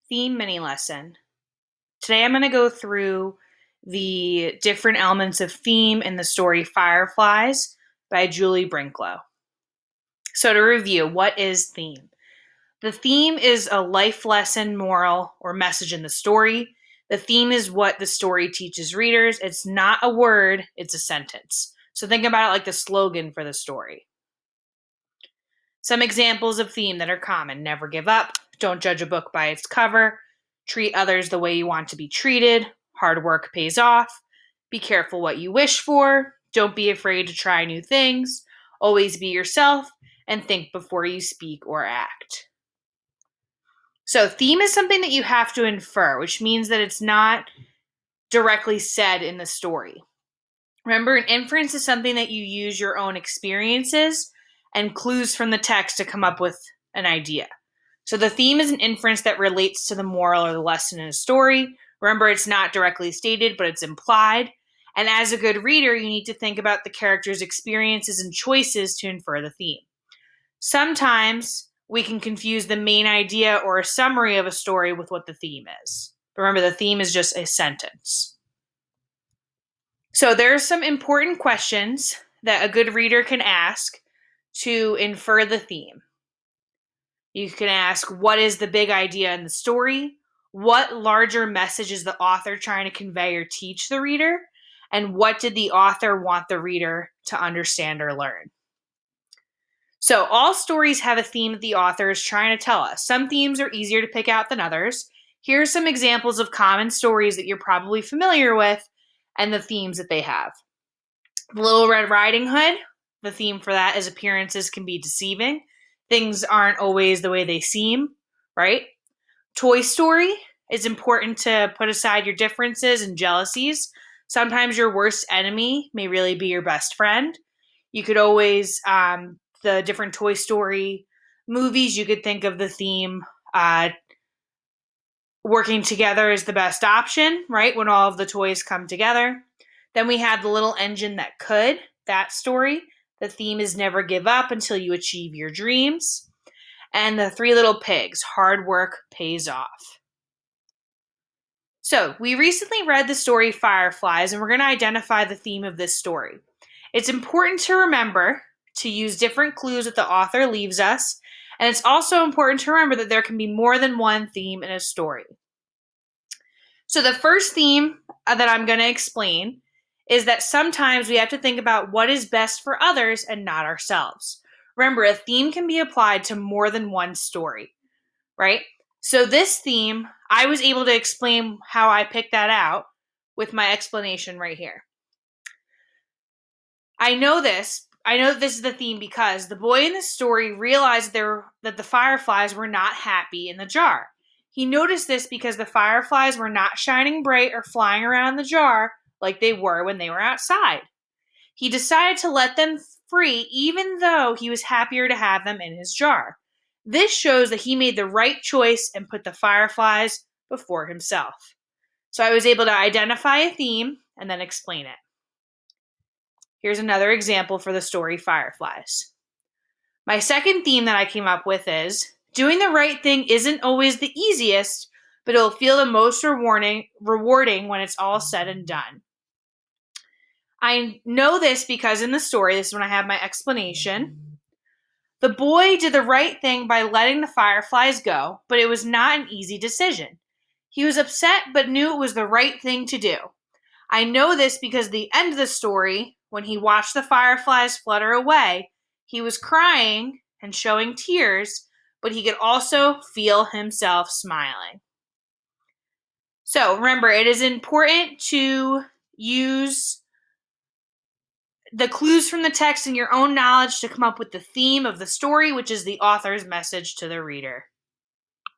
Theme mini lesson. Today I'm going to go through the different elements of theme in the story Fireflies by Julie Brinckloe. So to review, what is theme? The theme is a life lesson, moral, or message in the story. The theme is what the story teaches readers. It's not a word, it's a sentence. So think about it like the slogan for the story. Some examples of theme that are common: never give up, don't judge a book by its cover, treat others the way you want to be treated, hard work pays off, be careful what you wish for, don't be afraid to try new things, always be yourself, and think before you speak or act. So theme is something that you have to infer, which means that it's not directly said in the story. Remember, an inference is something that you use your own experiences and clues from the text to come up with an idea. So the theme is an inference that relates to the moral or the lesson in a story. Remember, it's not directly stated, but it's implied. And as a good reader, you need to think about the character's experiences and choices to infer the theme. Sometimes we can confuse the main idea or a summary of a story with what the theme is. Remember, the theme is just a sentence. So there are some important questions that a good reader can ask to infer the theme. You can ask, what is the big idea in the story? What larger message is the author trying to convey or teach the reader? And what did the author want the reader to understand or learn? So all stories have a theme that the author is trying to tell us. Some themes are easier to pick out than others. Here are some examples of common stories that you're probably familiar with and the themes that they have. Little Red Riding Hood, the theme for that is appearances can be deceiving. Things aren't always the way they seem, right? Toy Story, it's important to put aside your differences and jealousies. Sometimes your worst enemy may really be your best friend. You could always, the different Toy Story movies, you could think of the theme, working together is the best option, right? When all of the toys come together. Then we have The Little Engine That Could, that story. The theme is never give up until you achieve your dreams. And The Three Little Pigs, hard work pays off. So we recently read the story Fireflies, and we're going to identify the theme of this story. It's important to remember to use different clues that the author leaves us, and it's also important to remember that there can be more than one theme in a story. So the first theme that I'm going to explain is that sometimes we have to think about what is best for others and not ourselves. Remember, a theme can be applied to more than one story, right? So this theme, I was able to explain how I picked that out with my explanation right here. I know this is the theme because the boy in the story realized that the fireflies were not happy in the jar. He noticed this because the fireflies were not shining bright or flying around the jar like they were when they were outside. He decided to let them free even though he was happier to have them in his jar. This shows that he made the right choice and put the fireflies before himself. So I was able to identify a theme and then explain it. Here's another example for the story Fireflies. My second theme that I came up with is, doing the right thing isn't always the easiest, but it'll feel the most rewarding when it's all said and done. I know this because in the story, this is when I have my explanation. The boy did the right thing by letting the fireflies go, but it was not an easy decision. He was upset, but knew it was the right thing to do. I know this because the end of the story, when he watched the fireflies flutter away, he was crying and showing tears, but he could also feel himself smiling. So remember, it is important to use the clues from the text and your own knowledge to come up with the theme of the story, which is the author's message to the reader.